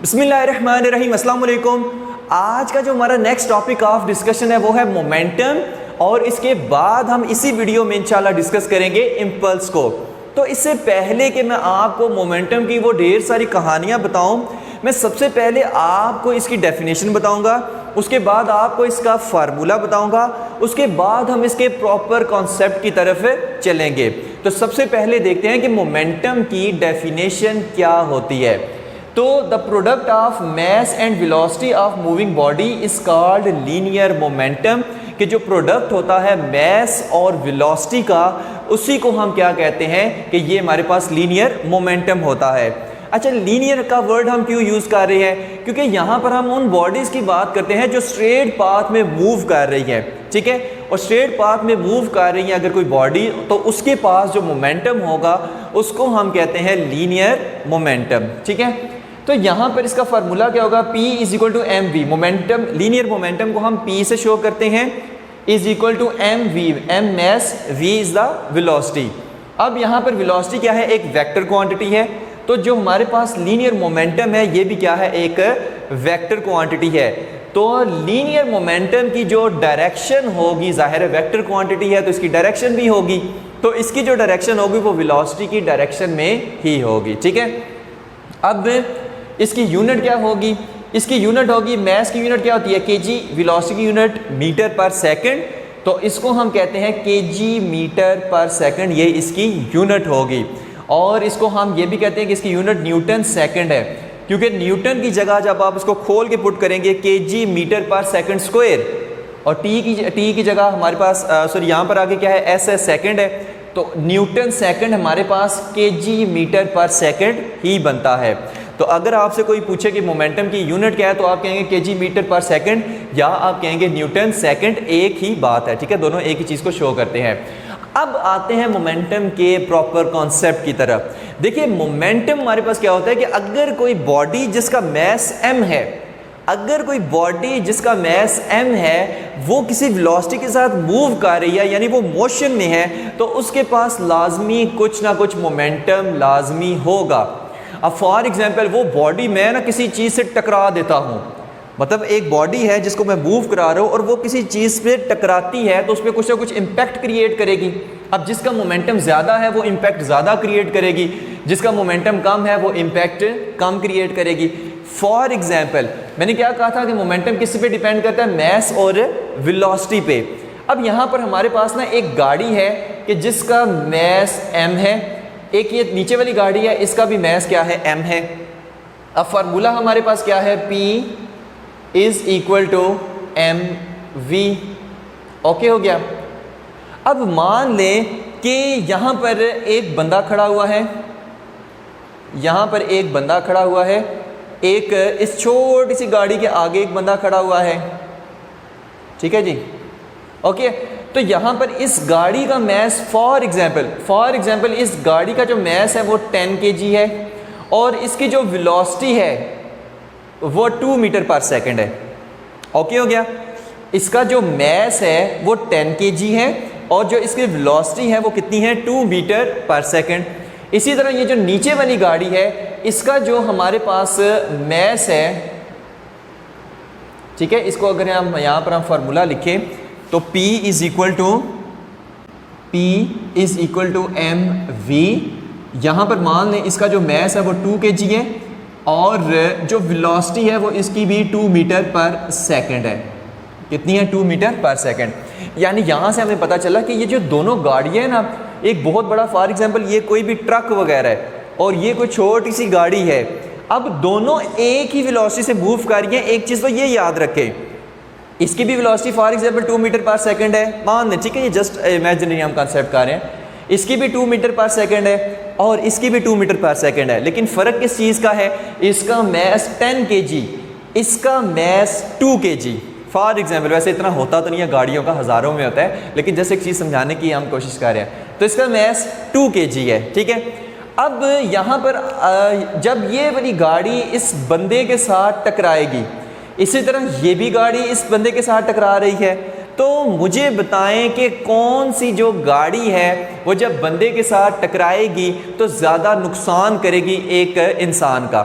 बिस्मिल्लाहिर्रहमानिर्रहीम, अस्सलाम वालेकुम। आज का जो हमारा नेक्स्ट टॉपिक ऑफ डिस्कशन है वो है मोमेंटम, और इसके बाद हम इसी वीडियो में इंशाल्लाह डिस्कस करेंगे इम्पल्स को। तो इससे पहले कि मैं आपको मोमेंटम की वो ढेर सारी कहानियाँ बताऊँ, मैं सबसे पहले आपको इसकी डेफिनेशन बताऊँगा, उसके बाद आपको इसका फार्मूला बताऊँगा, उसके बाद हम इसके प्रॉपर कॉन्सेप्ट की तरफ चलेंगे। तो सबसे पहले देखते हैं कि मोमेंटम की डेफिनेशन क्या होती है। तो the product of mass and velocity of moving body is called linear momentum, कि जो प्रोडक्ट होता है मैस और वेलोसिटी का, उसी को हम क्या कहते हैं कि ये हमारे पास लीनियर मोमेंटम होता है। अच्छा, लीनियर का वर्ड हम क्यों यूज़ कर रहे हैं? क्योंकि यहाँ पर हम उन बॉडीज़ की बात करते हैं जो स्ट्रेट पाथ में मूव कर रही है, ठीक है। और स्ट्रेट पाथ में मूव कर रही है अगर कोई बॉडी, तो उसके पास जो मोमेंटम होगा उसको हम कहते हैं लीनियर मोमेंटम, ठीक है। तो यहाँ पर इसका फार्मूला क्या होगा? P is equal to M V. Momentum, linear momentum को हम P से शो करते हैं, is equal to M V, M mass, V is the velocity. अब यहाँ पर वेलोसिटी क्या है? एक वेक्टर क्वांटिटी है। तो जो हमारे पास लीनियर मोमेंटम है ये भी क्या है? एक वेक्टर क्वांटिटी है। तो लीनियर मोमेंटम की जो डायरेक्शन होगी, जाहिर है वेक्टर क्वांटिटी है तो इसकी डायरेक्शन भी होगी, तो इसकी जो डायरेक्शन होगी वो वेलोसिटी की डायरेक्शन में ही होगी, ठीक है। अब इसकी यूनिट क्या होगी? इसकी यूनिट होगी, मैस की यूनिट क्या होती है? केजी, वेलोसिटी की यूनिट मीटर पर सेकंड, तो इसको हम कहते हैं केजी मीटर पर सेकंड, ये इसकी यूनिट होगी। और इसको हम ये भी कहते हैं कि इसकी यूनिट न्यूटन सेकंड है, क्योंकि न्यूटन की जगह जब आप इसको खोल के पुट करेंगे केजी मीटर पर सेकंड स्क्वायर, और टी की जगह हमारे पास सॉरी यहाँ पर आगे क्या है? एस है, सेकंड है, तो न्यूटन सेकंड हमारे पास केजी मीटर पर सेकंड ही बनता है। तो अगर आपसे कोई पूछे कि मोमेंटम की यूनिट क्या है, तो आप कहेंगे केजी मीटर पर सेकंड, या आप कहेंगे न्यूटन सेकंड, एक ही बात है, ठीक है, दोनों एक ही चीज़ को शो करते हैं। अब आते हैं मोमेंटम के प्रॉपर कॉन्सेप्ट की तरफ। देखिए, मोमेंटम हमारे पास क्या होता है कि अगर कोई बॉडी जिसका मैस m है, अगर कोई बॉडी जिसका मैस m है वो किसी वेलोसिटी के साथ मूव कर रही है, यानी वो मोशन में है, तो उसके पास लाजमी कुछ ना कुछ मोमेंटम लाजमी होगा। अब फॉर एग्जांपल वो बॉडी, मैं ना किसी चीज़ से टकरा देता हूँ, मतलब एक बॉडी है जिसको मैं मूव करा रहा हूँ और वो किसी चीज़ पे टकराती है, तो उस पर कुछ ना कुछ इम्पैक्ट क्रिएट करेगी। अब जिसका मोमेंटम ज़्यादा है वो इम्पैक्ट ज़्यादा क्रिएट करेगी, जिसका मोमेंटम कम है वो इम्पैक्ट कम क्रिएट करेगी। फॉर एग्जाम्पल मैंने क्या कहा था कि मोमेंटम किस पे डिपेंड करता है? मैस और वेलोसिटी पे। अब यहाँ पर हमारे पास ना एक गाड़ी है कि जिसका मैस m है, एक ये नीचे वाली गाड़ी है, इसका भी मैस क्या है? m है। अब फार्मूला हमारे पास क्या है? P is equal to M V. Okay हो गया। अब मान लें कि यहाँ पर एक बंदा खड़ा हुआ है, यहाँ पर एक बंदा खड़ा हुआ है, एक इस छोटी सी गाड़ी के आगे एक बंदा खड़ा हुआ है, ठीक है जी। ओके, तो यहाँ पर इस गाड़ी का मैस फॉर एग्जाम्पल इस गाड़ी का जो मैस है वो 10 kg है, और इसकी जो वेलोसिटी है वो 2 मीटर पर सेकंड है। ओके हो गया। इसका जो मैस है वो 10 kg है, और जो इसकी वेलोसिटी है वो कितनी है? 2 मीटर पर सेकंड। इसी तरह ये जो नीचे वाली गाड़ी है, इसका जो हमारे पास मैस है, ठीक है, इसको अगर हम यहाँ पर हम फार्मूला लिखें तो P is equal to M V. यहाँ पर मान लें इसका जो मैस है वो 2 kg है, और जो वेलोसिटी है वो इसकी भी 2 मीटर पर सेकंड है। कितनी है? 2 मीटर पर सेकंड। यानी यहाँ से हमें पता चला कि ये जो दोनों गाड़ियाँ हैं ना, एक बहुत बड़ा फॉर एग्जांपल ये कोई भी ट्रक वगैरह है और ये कोई छोटी सी गाड़ी है, अब दोनों एक ही वेलोसिटी से मूव कर रही हैं। एक चीज़ तो ये याद रखें, इसकी भी वेलोसिटी फॉर एग्जांपल 2 मीटर पर सेकंड है, मान लें, ठीक है, ये जस्ट इमेजिनरी हम कंसेप्ट कर रहे हैं। इसकी भी 2 मीटर पर सेकंड है और इसकी भी 2 मीटर पर सेकंड है, लेकिन फ़र्क किस चीज़ का है? इसका मैस 10 kg, इसका मैस 2 kg। फॉर एग्जाम्पल, वैसे इतना होता तो नहीं है, गाड़ियों का हज़ारों में होता है, लेकिन जैसे एक चीज़ समझाने की हम कोशिश कर रहे हैं, तो इसका मैस 2 kg है, ठीक है। अब यहाँ पर जब ये वाली गाड़ी इस बंदे के साथ टकराएगी, इसी तरह ये भी गाड़ी इस बंदे के साथ टकरा रही है, तो मुझे बताएं कि कौन सी जो गाड़ी है वो जब बंदे के साथ टकराएगी तो ज़्यादा नुकसान करेगी एक इंसान का।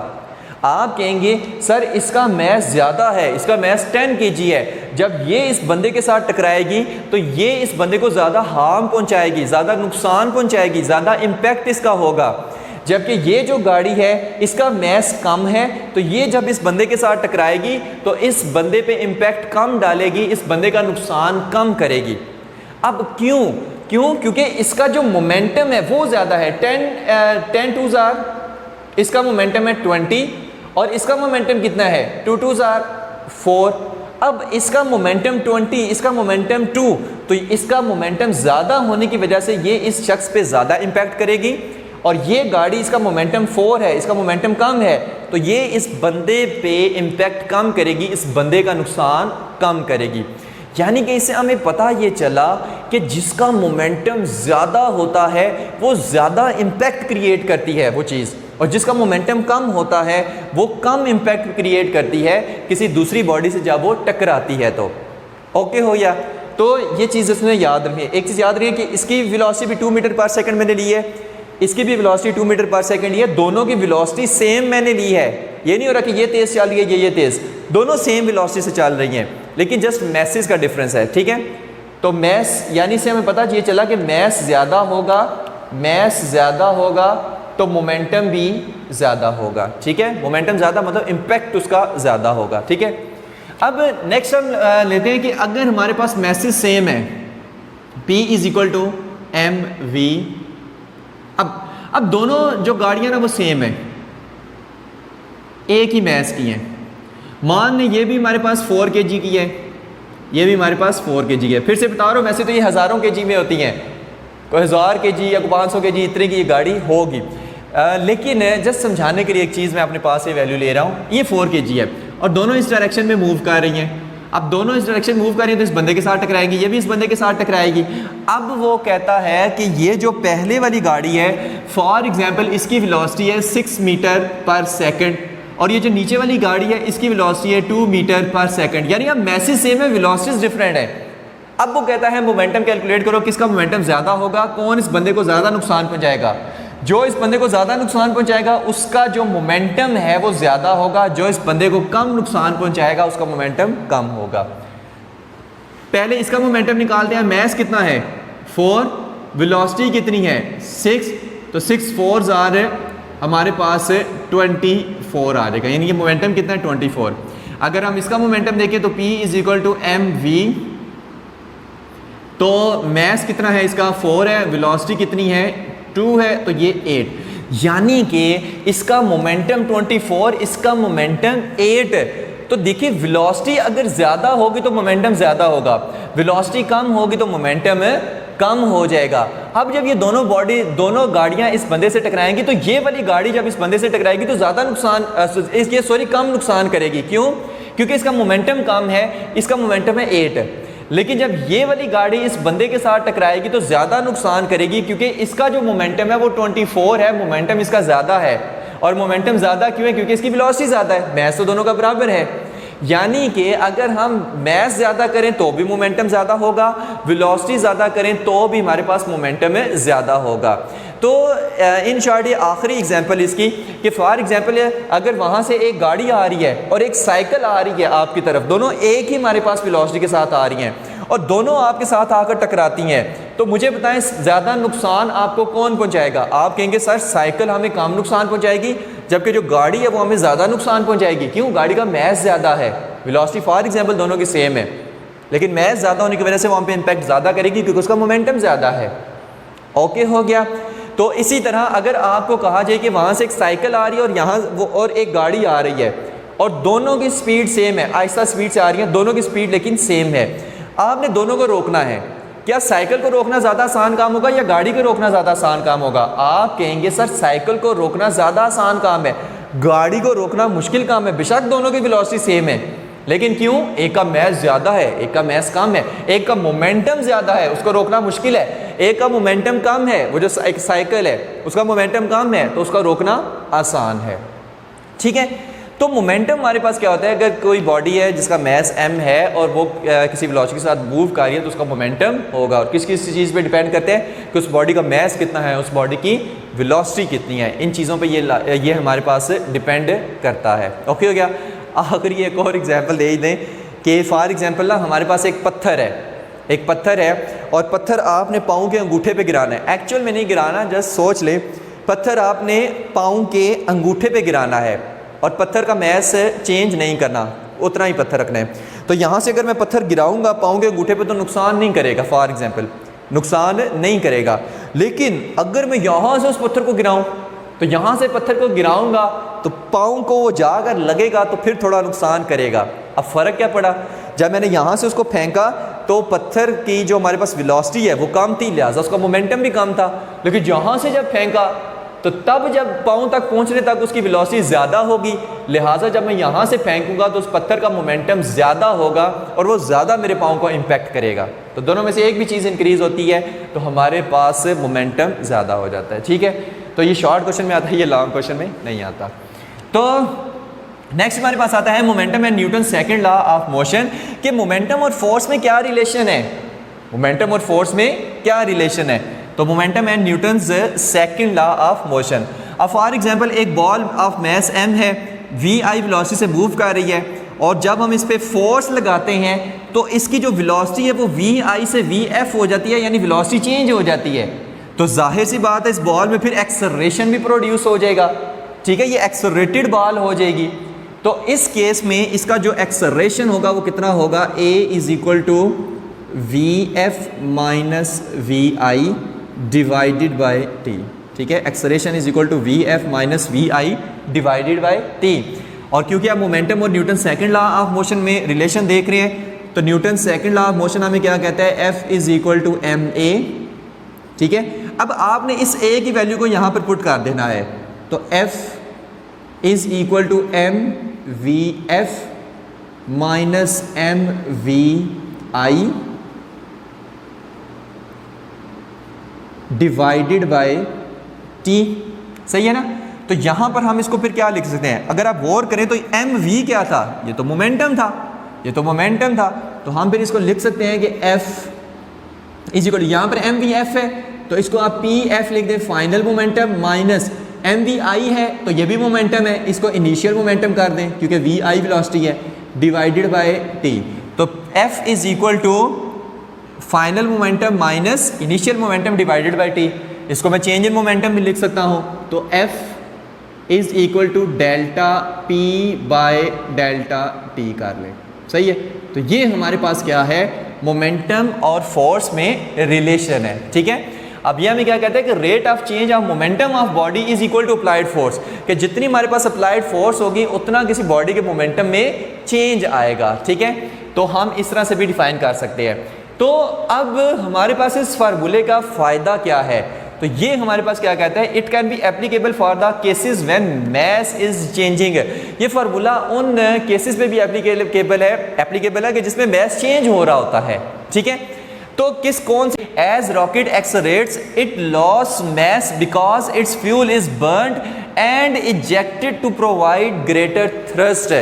आप कहेंगे सर इसका मैस ज़्यादा है, इसका मैस 10 kg है, जब ये इस बंदे के साथ टकराएगी तो ये इस बंदे को ज़्यादा हार्म पहुंचाएगी, ज़्यादा नुकसान पहुंचाएगी, ज़्यादा इम्पैक्ट इसका होगा। जबकि ये जो गाड़ी है इसका मैस कम है, तो ये जब इस बंदे के साथ टकराएगी तो इस बंदे पे इम्पैक्ट कम डालेगी, इस बंदे का नुकसान कम करेगी। अब क्योंकि इसका जो मोमेंटम है वो ज़्यादा है। 10 2s are, इसका मोमेंटम है 20 और इसका मोमेंटम कितना है 2 2s are 4। अब इसका मोमेंटम 20, इसका मोमेंटम 2, तो इसका मोमेंटम ज़्यादा होने की वजह से ये इस शख्स पे ज़्यादा इम्पैक्ट करेगी, और ये गाड़ी इसका मोमेंटम 4 है, इसका मोमेंटम कम है, तो ये इस बंदे पे इम्पैक्ट कम करेगी, इस बंदे का नुकसान कम करेगी। यानी कि इससे हमें पता ये चला कि जिसका मोमेंटम ज़्यादा होता है वो ज़्यादा इम्पैक्ट क्रिएट करती है वो चीज़, और जिसका मोमेंटम कम होता है वो कम इम्पैक्ट क्रिएट करती है किसी दूसरी बॉडी से जब वो टकराती है। तो ओके हो गया। तो ये चीज़ इसमें याद रखिए। एक चीज़ याद रखिए कि इसकी वेलोसिटी भी 2 मीटर पर सेकंड मैंने ली है, इसकी भी वेलोसिटी 2 मीटर पर सेकंड ली है, दोनों की वेलोसिटी सेम मैंने ली है। ये नहीं हो रहा कि ये तेज़ चल रही है ये तेज़, दोनों सेम वेलोसिटी से चल रही हैं, लेकिन जस्ट मैसेज का डिफरेंस है। ठीक है, तो मैस यानी से हमें पता ये चला कि मैस ज़्यादा होगा, मैस ज़्यादा होगा तो मोमेंटम भी ज़्यादा होगा। ठीक है, मोमेंटम ज़्यादा मतलब इम्पैक्ट उसका ज़्यादा होगा। ठीक है, अब नेक्स्ट हम लेते हैं कि अगर हमारे पास मैसेज सेम है, P = mv, अब दोनों जो गाड़ियाँ ना वो सेम है, एक ही मैस की हैं। मान लें ये भी हमारे पास 4 kg की है, ये भी हमारे पास 4 kg है। फिर से बता रहा हूँ, वैसे तो ये हज़ारों kg में होती हैं, कोई 1000 kg या 500 kg इतने की ये गाड़ी होगी, लेकिन जस्ट समझाने के लिए एक चीज़ मैं अपने पास से वैल्यू ले रहा हूँ। ये 4 kg है और दोनों इस डायरेक्शन में मूव कर रही हैं। अब दोनों इस डायरेक्शन मूव कर रही है तो इस बंदे के साथ टकराएगी, ये भी इस बंदे के साथ टकराएगी। अब वो कहता है कि ये जो पहले वाली गाड़ी है, फॉर एग्जांपल इसकी वेलोसिटी है 6 मीटर पर सेकंड, और ये जो नीचे वाली गाड़ी है इसकी वेलोसिटी है 2 मीटर पर सेकंड। यानी अब मैसेज सेम है, वेलोसिटीज डिफरेंट है। अब वो कहता है मोमेंटम कैलकुलेट करो, किसका मोमेंटम ज़्यादा होगा, कौन इस बंदे को ज़्यादा नुकसान पहुँचाएगा। जो इस बंदे को ज़्यादा नुकसान पहुंचाएगा उसका जो मोमेंटम है वो ज़्यादा होगा, जो इस बंदे को कम नुकसान पहुंचाएगा उसका मोमेंटम कम होगा। पहले इसका मोमेंटम निकालते हैं। मैस कितना है 4, वेलोसिटी कितनी है 6, तो 6 4s are हमारे पास 24 आ जाएगा, यानी कि मोमेंटम कितना है 24। अगर हम इसका मोमेंटम देखें तो P = mv, तो मैस कितना है इसका 4 है, वेलोसिटी कितनी है 2 है, तो ये 8, यानी कि इसका मोमेंटम 24, इसका मोमेंटम 8। तो देखिए वेलोसिटी अगर ज़्यादा होगी तो मोमेंटम ज़्यादा होगा, वेलोसिटी कम होगी तो मोमेंटम कम हो जाएगा। अब जब ये दोनों गाड़ियां इस बंदे से टकराएंगी तो ये वाली गाड़ी जब इस बंदे से टकराएगी तो ज़्यादा कम नुकसान करेगी। क्यों? क्योंकि इसका मोमेंटम कम है, इसका मोमेंटम है 8। लेकिन जब ये वाली गाड़ी इस बंदे के साथ टकराएगी तो ज़्यादा नुकसान करेगी, क्योंकि इसका जो मोमेंटम है वो 24 है, मोमेंटम इसका ज़्यादा है। और मोमेंटम ज़्यादा क्यों है? क्योंकि इसकी वेलोसिटी ज़्यादा है, मैस तो दोनों का बराबर है। यानी कि अगर हम मैस ज़्यादा करें तो भी मोमेंटम ज़्यादा होगा, वेलोसिटी ज़्यादा करें तो भी हमारे पास मोमेंटम ज़्यादा होगा। तो इन शॉर्ट ये आखिरी एग्जांपल इसकी कि फॉर एग्जांपल अगर वहाँ से एक गाड़ी आ रही है और एक साइकिल आ रही है आपकी तरफ, दोनों एक ही हमारे पास वेलोसिटी के साथ आ रही हैं और दोनों आपके साथ आकर टकराती हैं, तो मुझे बताएं ज़्यादा नुकसान आपको कौन पहुँचाएगा? आप कहेंगे सर साइकिल हमें कम नुकसान पहुँचाएगी, जबकि जो गाड़ी है वो हमें ज़्यादा नुकसान पहुँचाएगी। क्यों? गाड़ी का मैस ज़्यादा है, वेलोसिटी फॉर एग्जांपल दोनों की सेम है, लेकिन मैस ज़्यादा होने की वजह से वहाँ पे इम्पैक्ट ज़्यादा करेगी क्योंकि उसका मोमेंटम ज़्यादा है। ओके हो गया। तो इसी तरह अगर आपको कहा जाए कि वहाँ से एक साइकिल आ रही है और यहाँ वो और एक गाड़ी आ रही है और दोनों की स्पीड सेम है, आहिस्ता स्पीड से आ रही है, दोनों की स्पीड लेकिन सेम है, आपने दोनों को रोकना है। क्या साइकिल को रोकना ज़्यादा आसान काम होगा या गाड़ी को रोकना ज़्यादा आसान काम होगा? आप कहेंगे सर साइकिल को रोकना ज़्यादा आसान काम है, गाड़ी को रोकना मुश्किल काम है। बेशक दोनों की वेलोसिटी सेम है, लेकिन क्यों? एक का मैस ज़्यादा है, एक का मैस कम है, एक का मोमेंटम ज़्यादा है, उसको रोकना मुश्किल है, एक का मोमेंटम कम है, वो जो एक साइकिल है उसका मोमेंटम कम है तो उसका रोकना आसान है। ठीक है, तो मोमेंटम हमारे पास क्या होता है, अगर कोई बॉडी है जिसका मैस m है और वो किसी वेलोसिटी के साथ मूव कर रही है तो उसका मोमेंटम होगा। और किस किस चीज़ पे डिपेंड करते हैं कि उस बॉडी का मैस कितना है, उस बॉडी की वेलोसिटी कितनी है, इन चीज़ों पे ये हमारे पास डिपेंड करता है। ओके हो गया। आखिर ये एक और एग्जांपल दे ही दें कि फॉर एग्जांपल ना हमारे पास एक पत्थर है और पत्थर आपने पाँव के अंगूठे पे गिराना है। एक्चुअल में नहीं गिराना, जस्ट सोच ले, पत्थर आपने पाँव के अंगूठे पे गिराना है और पत्थर का मैस चेंज नहीं करना, उतना ही पत्थर रखना है। तो यहाँ से अगर मैं पत्थर गिराऊंगा पाँव के अंगूठे पे तो नुकसान नहीं करेगा, फॉर एग्जांपल नुकसान नहीं करेगा। लेकिन अगर मैं यहाँ से उस पत्थर को गिराऊं तो यहाँ से पत्थर को गिराऊंगा तो पाँव को वो जाकर लगेगा तो फिर थोड़ा नुकसान करेगा। अब फ़र्क क्या पड़ा, जब मैंने यहाँ से उसको फेंका तो पत्थर की जो हमारे पास वेलोसिटी है वो कम थी, लिहाजा उसका मोमेंटम भी कम था। लेकिन यहाँ से जब फेंका तो तब जब पाँव तक पहुँचने तक उसकी वेलोसिटी ज़्यादा होगी, लिहाजा जब मैं यहाँ से फेंकूंगा तो उस पत्थर का मोमेंटम ज़्यादा होगा और वो ज़्यादा मेरे पाँव को इम्पैक्ट करेगा। तो दोनों में से एक भी चीज़ इंक्रीज़ होती है तो हमारे पास मोमेंटम ज़्यादा हो जाता है। ठीक है, तो ये शॉर्ट क्वेश्चन में आता है, ये लॉन्ग क्वेश्चन में नहीं आता। तो नेक्स्ट हमारे पास आता है momentum and Newton second law of motion, कि मोमेंटम और फोर्स में क्या रिलेशन है, मोमेंटम और फोर्स में क्या रिलेशन है। तो momentum and Newton's second law of motion. अब फॉर एग्जांपल एक बॉल ऑफ मैस m है, वी आई वेलोसिटी से मूव कर रही है और जब हम इस पे फोर्स लगाते हैं तो इसकी जो वेलोसिटी है वो वी आई से वी एफ हो जाती है, यानी वेलोसिटी चेंज हो जाती है। तो जाहिर सी बात है इस बॉल में फिर एक्सेलरेशन भी प्रोड्यूस हो जाएगा। ठीक है, ये एक्सेलरेटेड बॉल हो जाएगी। तो इस केस में इसका जो एक्सेलरेशन होगा वो कितना होगा, a is equal to V F minus V I divided by T. ठीक है, acceleration is equal to V F minus V I divided by T. और क्योंकि आप मोमेंटम और Newton second law of motion में रिलेशन देख रहे हैं तो न्यूटन सेकंड लॉ ऑफ मोशन हमें क्या कहता है, F is equal to M A. ठीक है, अब आपने इस a की वैल्यू को यहाँ पर पुट कर देना है, तो f is equal to M V F minus M V I divided by t। सही है ना। तो यहाँ पर हम इसको फिर क्या लिख सकते हैं, अगर आप गौर करें तो एम वी क्या था, ये तो मोमेंटम था, ये तो मोमेंटम था। तो हम फिर इसको लिख सकते हैं कि f इज इक्वल टू, यहाँ पर एम वी एफ है तो इसको आप पी एफ लिख दें, final momentum, minus M V I है तो ये भी मोमेंटम है, इसको इनिशियल मोमेंटम कर दें क्योंकि वी आई वेलोसिटी है, डिवाइडेड बाय टी। तो F is equal to final momentum minus initial momentum divided by T. इसको मैं चेंज इन मोमेंटम भी लिख सकता हूँ, तो F is equal to delta P by delta T कर लें। सही है, तो ये हमारे पास क्या है, मोमेंटम और फोर्स में रिलेशन है। ठीक है, अब ये हमें क्या कहते हैं कि rate of change of momentum of body is equal to applied force, कि जितनी हमारे पास अप्लाइड फोर्स होगी उतना किसी बॉडी के मोमेंटम में चेंज आएगा। ठीक है, तो हम इस तरह से भी डिफाइन कर सकते हैं। तो अब हमारे पास इस फार्मूले का फ़ायदा क्या है, तो ये हमारे पास क्या कहता है, it can be applicable for the cases when mass is changing. ये फार्मूला उन केसेस पे भी एप्लीकेबल है कि जिसमें मैस चेंज हो रहा होता है। ठीक है, तो कौन से, as rocket accelerates it loss mass because its fuel is burned and ejected to provide greater thrust,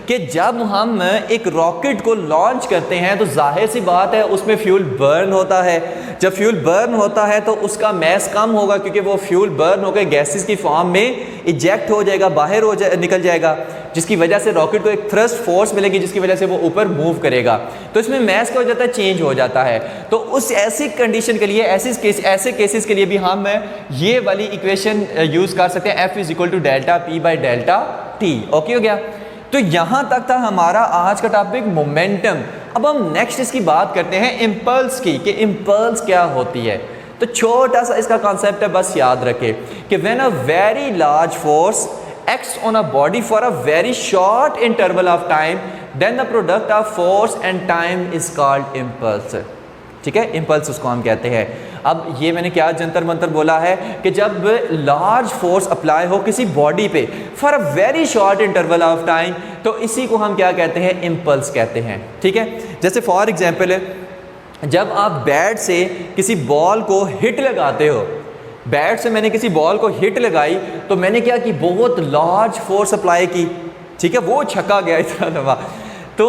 कि जब हम एक रॉकेट को लॉन्च करते हैं तो जाहिर सी बात है उसमें फ्यूल बर्न होता है। जब फ्यूल बर्न होता है तो उसका मैस कम होगा क्योंकि वो फ्यूल बर्न होकर गैसेस की फॉर्म में इजेक्ट हो जाएगा, बाहर निकल जाएगा, जिसकी वजह से रॉकेट को एक थ्रस्ट फोर्स मिलेगी जिसकी वजह से वो ऊपर मूव करेगा। तो इसमें मैस क्या हो जाता है, चेंज हो जाता है। तो उस ऐसी कंडीशन के लिए, ऐसे केसेस के लिए भी हम ये वाली इक्वेशन यूज़ कर सकते हैं, एफ is equal to delta P by delta T. Okay हो गया। तो यहाँ तक था हमारा आज का टॉपिक मोमेंटम। अब हम नेक्स्ट इसकी बात करते हैं इम्पल्स की, कि इम्पल्स क्या होती है। तो छोटा सा इसका कॉन्सेप्ट है, बस याद रखें कि when a very large force acts on a body for a very short interval of time, then the product of force and time is called impulse। ठीक है, इम्पल्स उसको हम कहते हैं। अब ये मैंने क्या जंतर मंतर बोला है कि जब लार्ज फोर्स अप्लाई हो किसी बॉडी पे for a very short interval of time, तो इसी को हम क्या कहते हैं, इम्पल्स कहते हैं। ठीक है, जैसे फॉर एग्जांपल जब आप बैट से किसी बॉल को हिट लगाते हो, बैट से मैंने किसी बॉल को हिट लगाई तो मैंने क्या की, बहुत लार्ज फोर्स अप्लाई की। ठीक है, वो छक्का गया इतना दफा। तो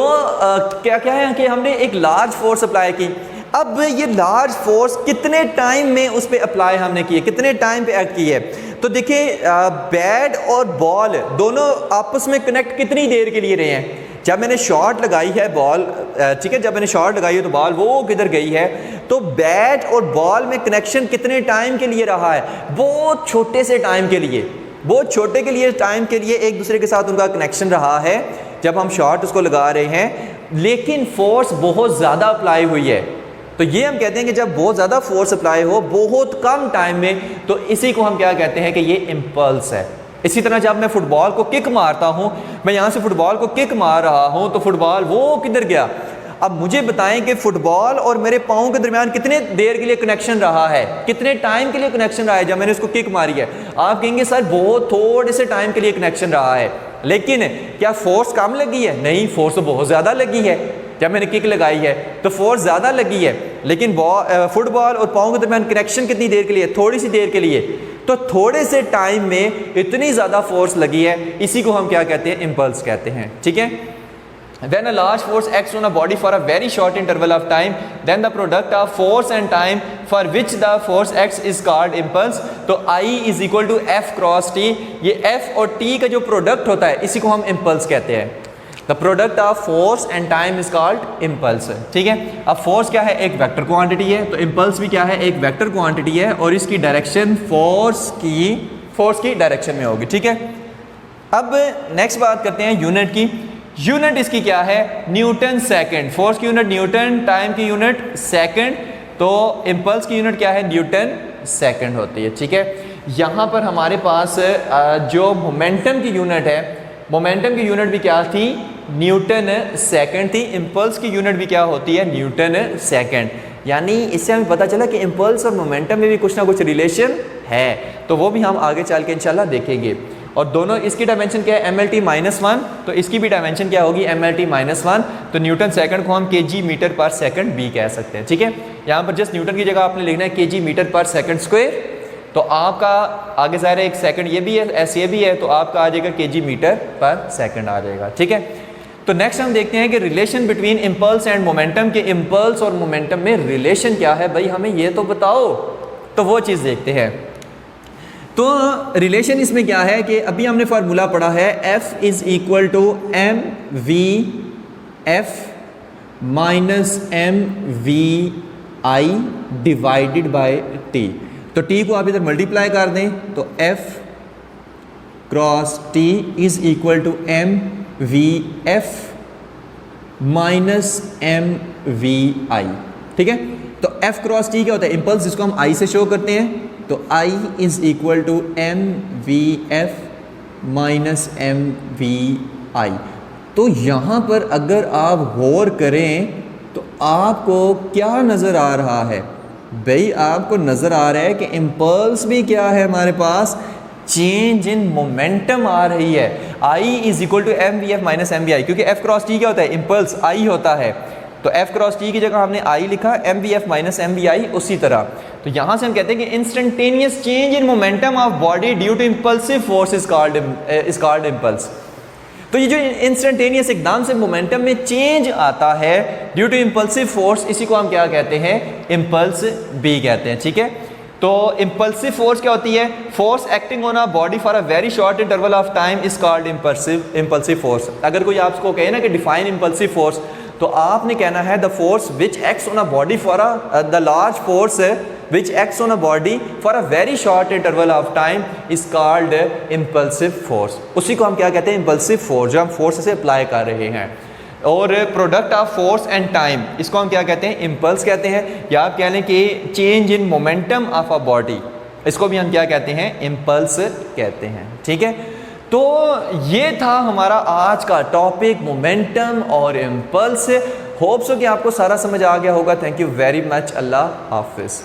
क्या क्या है कि हमने एक लार्ज फोर्स अप्लाई की। अब ये लार्ज फोर्स कितने टाइम में उस पर अप्लाई हमने की है, कितने टाइम पे एक्ट की है। तो देखिए बैट और बॉल दोनों आपस में कनेक्ट कितनी देर के लिए रहे हैं। जब मैंने शॉट लगाई है बॉल, ठीक है, जब मैंने शॉट लगाई है तो बॉल वो किधर गई है, तो बैट और बॉल में कनेक्शन कितने टाइम के लिए रहा है, बहुत छोटे से टाइम के लिए, बहुत छोटे के लिए टाइम के लिए एक दूसरे के साथ उनका कनेक्शन रहा है जब हम शॉट उसको लगा रहे हैं। लेकिन फोर्स बहुत ज़्यादा अप्लाई हुई है, तो ये हम कहते हैं कि जब बहुत ज़्यादा फोर्स अप्लाई हो बहुत कम टाइम में, तो इसी को हम क्या कहते हैं कि ये इम्पल्स है। इसी तरह जब मैं फुटबॉल को किक मारता हूँ, मैं यहाँ से फुटबॉल को किक मार रहा हूँ तो फुटबॉल वो किधर गया। अब मुझे बताएं कि फुटबॉल और मेरे पाँव के दरमियान कितने देर के लिए कनेक्शन रहा है, कितने टाइम के लिए कनेक्शन रहा है जब मैंने उसको किक मारी है। आप कहेंगे सर बहुत थोड़े से टाइम के लिए कनेक्शन रहा है, लेकिन क्या फोर्स कम लगी है? नहीं, फोर्स तो बहुत ज़्यादा लगी है। जब मैंने किक लगाई है तो फोर्स ज़्यादा लगी है, लेकिन फुटबॉल और पाँव के दरमियान कनेक्शन कितनी देर के लिए? थोड़ी सी देर के लिए। तो थोड़े से टाइम में इतनी ज़्यादा फोर्स लगी है, इसी को हम क्या कहते हैं? इम्पल्स कहते हैं। ठीक है। When a large force acts on a body for a very short interval of time, then the product of force and time for which the force acts is called impulse. तो I is equal to F cross T, ये F और T का जो product होता है इसी को हम इम्पल्स कहते हैं। The product of force and time is called impulse। ठीक है। अब फोर्स क्या है? एक वेक्टर क्वांटिटी है, तो इम्पल्स भी क्या है? एक वेक्टर क्वांटिटी है, और इसकी डायरेक्शन फोर्स की डायरेक्शन में होगी। ठीक है। अब नेक्स्ट बात करते हैं यूनिट की। यूनिट इसकी क्या है? Newton second. फोर्स की यूनिट न्यूटन, टाइम की यूनिट सेकंड, तो इम्पल्स की यूनिट क्या है? न्यूटन सेकंड होती है। ठीक है। यहाँ पर हमारे पास जो मोमेंटम की यूनिट है, मोमेंटम की यूनिट भी क्या थी? न्यूटन सेकंड थी। इम्पल्स की यूनिट भी क्या होती है? Newton second. यानी इससे हमें पता चला कि इम्पल्स और मोमेंटम में भी कुछ ना कुछ रिलेशन है, तो वो भी हम आगे चल के इंशाल्लाह देखेंगे। और दोनों, इसकी डायमेंशन क्या है? mlt-1, तो इसकी भी डायमेंशन क्या होगी? mlt-1। तो न्यूटन सेकंड को हम kg मीटर पर सेकंड भी कह सकते हैं। ठीक है। यहाँ पर जस्ट न्यूटन की जगह आपने लिखना है kg मीटर पर सेकंड स्क्वायर, तो आपका आगे ज़ाहिर है एक सेकंड ये भी है, एस ये भी है, तो आपका आ जाएगा kg मीटर पर सेकंड आ जाएगा। ठीक है। तो नेक्स्ट हम देखते हैं कि relation between impulse and momentum, के इम्पल्स और मोमेंटम में रिलेशन क्या है भाई, हमें ये तो बताओ। तो वो चीज़ देखते हैं। तो रिलेशन इसमें क्या है कि अभी हमने फार्मूला पढ़ा है, F is equal to M V F minus M V I divided by T. तो T को आप इधर मल्टीप्लाई कर दें तो F cross T is equal to M V F minus M V I. ठीक है। तो F क्रॉस T क्या होता है? इम्पल्स, जिसको हम I से शो करते हैं, तो I is equal to M V F minus M V I. तो यहाँ पर अगर आप गौर करें तो आपको क्या नज़र आ रहा है भाई? आपको नज़र आ रहा है कि इम्पल्स भी क्या है हमारे पास? चेंज इन मोमेंटम आ रही है। I is equal to M V F minus M V I, क्योंकि F क्रॉस T क्या होता है? इम्पल्स I होता है, तो F क्रॉस T की जगह हमने I लिखा, M V F minus M V I उसी तरह। तो यहाँ से हम कहते हैं कि instantaneous change in momentum of body due to impulsive force is called impulse. तो ये जो इंस्टेंटेनियस एकदम से मोमेंटम में चेंज आता है ड्यू टू इम्पल्सिव फोर्स, इसी को हम क्या कहते हैं? इम्पल्स भी कहते हैं। ठीक है। तो इम्पल्सिव फोर्स क्या होती है? Force acting on a body for a very short interval of time is called impulsive force. अगर कोई आपको कहे ना कि डिफाइन इम्पल्सिव फोर्स, तो आपने कहना है the force which acts on a body for the large force which acts on a body for a very short interval of time is called impulsive force. उसी को हम क्या कहते हैं? इम्पल्सिव फोर्स, जो हम फोर्स से अप्लाई कर रहे हैं। और product of force and time, इसको हम क्या कहते हैं? इम्पल्स कहते हैं। या आप कह लें कि change in momentum of a body, इसको भी हम क्या कहते हैं? इम्पल्स कहते हैं। ठीक है। तो ये था हमारा आज का टॉपिक, मोमेंटम और इम्पल्स। होप्स हो कि आपको सारा समझ आ गया होगा। Thank you very much. अल्लाह हाफिज़।